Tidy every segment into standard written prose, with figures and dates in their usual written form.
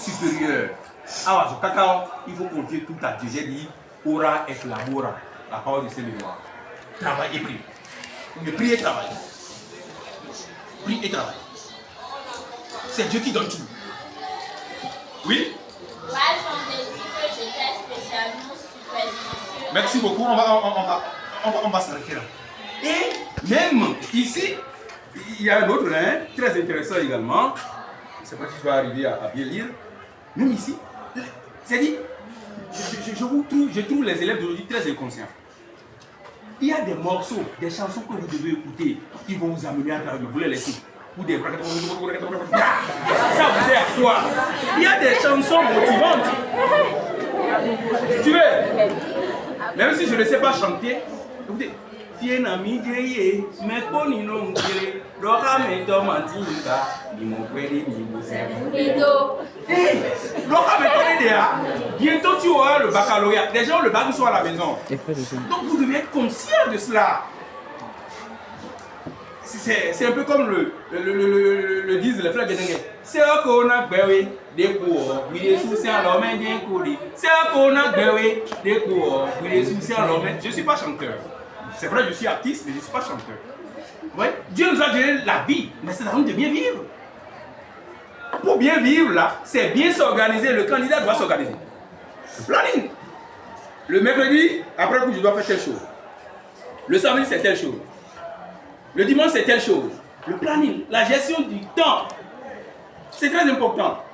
supérieur. Ah, au cacao, il faut confier tout à Dieu. J'ai dit, ora et labora, la parole de Saint-Benoît. Travail et prier. Mais prier et travail. Prie et travail. C'est Dieu qui donne tout. Oui? Moi, j'en déduis que j'étais spécialement superstitieux. Merci beaucoup, on va s'arrêter là. Et même ici, il y a un autre lien très intéressant également. Je ne sais pas si je vais arriver à bien lire. Même ici, c'est-à-dire, je trouve les élèves d'aujourd'hui très inconscients. Il y a des morceaux, des chansons que vous devez écouter qui vont vous amener à travailler. Vous les laissez. Ou des... Ça vous sert à quoi? Il y a des chansons motivantes. Tu veux? Même si je ne sais pas chanter, écoutez. Tiena mi geye, me poni no ngere, roka me tomatinga, ni mo kweli ni mo sefudo. Roka me toni dea. Bientôt tu auras le baccalauréat. Les gens le bac sont à la maison. Donc vous devez être conscient de cela. C'est un peu comme le disent les frères Béningues. C'est un qu'on a béwi des cours, oui des soucis à l'homme indien couli. C'est un qu'on a béwi des cours, oui des soucis à l'homme. Je ne suis pas chanteur. C'est vrai, je suis artiste, mais je ne suis pas chanteur. Ouais? Dieu nous a donné la vie, mais c'est à nous de bien vivre. Pour bien vivre, là, c'est bien s'organiser. Le candidat doit s'organiser. Le planning. Le mercredi, après coup, je dois faire telle chose. Le samedi, c'est telle chose. Le dimanche, c'est telle chose. Le planning, la gestion du temps, c'est très important.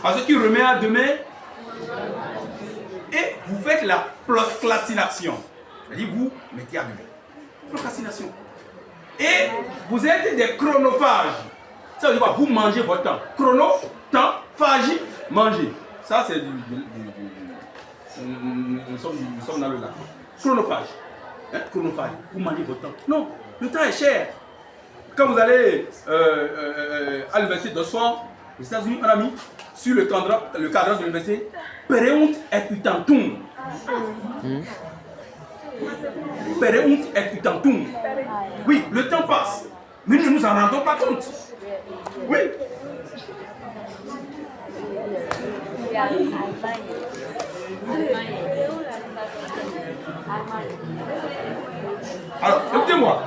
Parce qu'il remet à demain et vous faites la procrastination. C'est-à-dire, vous mettez à demain. Procrastination. Et vous êtes des chronophages. Ça veut dire quoi? Vous mangez votre temps. Chrono, temps, phagie, manger. Ça, c'est nous sommes dans le lac. Chronophage. Hein? Chronophage. Vous mangez votre temps. Non, le temps est cher. Quand vous allez à l'université d'Oxford, aux États-Unis, on a mis sur le cadre de l'université, Pereunt et Utantum. Pereunt et Utantum. Oui, le temps passe, mais nous ne nous en rendons pas compte. Oui. Alors, écoutez-moi.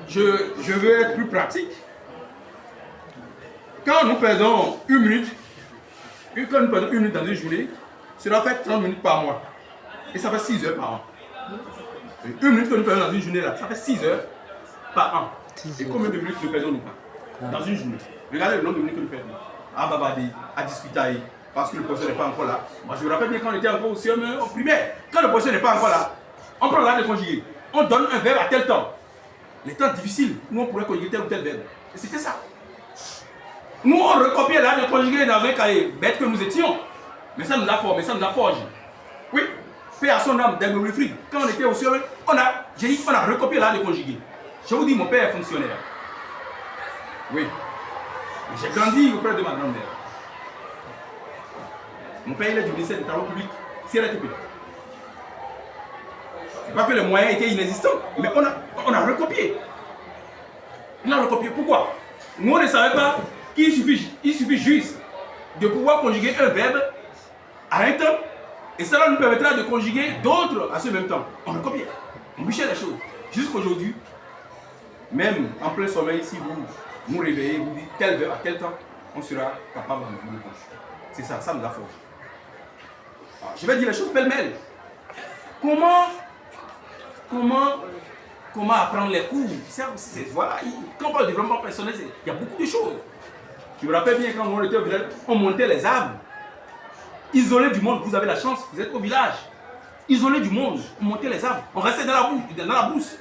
Je veux être plus pratique. Quand nous perdons une minute dans une journée, cela fait 30 minutes par mois. Et ça fait 6 heures par an. Une minute que nous perdons dans une journée, là, ça fait 6 heures par an. Et combien de minutes nous perdons nous pas dans une journée? Regardez le nombre de minutes que nous perdons. À bavarder, à discuter, parce que le professeur n'est pas encore là. Moi, je me rappelle bien quand on était encore au primaire. Quand le professeur n'est pas encore là, on prend l'art de conjuguer. On donne un verbe à tel temps. Les temps difficiles, nous on pourrait conjuguer tel ou tel verbe. Et c'était ça. Nous on recopiait l'art de conjuguer dans un cahier, bête que nous étions. Mais ça nous a formé, ça nous a forgé. Oui, paix à son âme, Dagobert Fried. Quand on était au ciel, on a recopié l'art de conjuguer. Je vous dis, mon père est fonctionnaire. Oui. J'ai grandi auprès de ma grand-mère. Mon père il est du ministère des Travaux publics, CRTP. C'est pas que les moyens étaient inexistants, mais on a recopié. On a recopié. Pourquoi? Nous on ne savait pas qu'il suffit juste de pouvoir conjuguer un verbe à un temps, et cela nous permettra de conjuguer d'autres à ce même temps. On recopiait, on bûchait les choses. Jusqu'aujourd'hui, même en plein sommeil, si vous nous réveillez, vous dites tel verbe à tel temps, on sera capable de vous le conjuguer. C'est ça, ça nous a forgé. Je vais dire les choses pêle-mêle. Comment apprendre les cours? Voilà, quand on parle de développement personnel, il y a beaucoup de choses. Je me rappelle bien quand on était au village, on montait les arbres. Isolé du monde, vous avez la chance, vous êtes au village. Isolé du monde, on montait les arbres. On restait dans la brousse.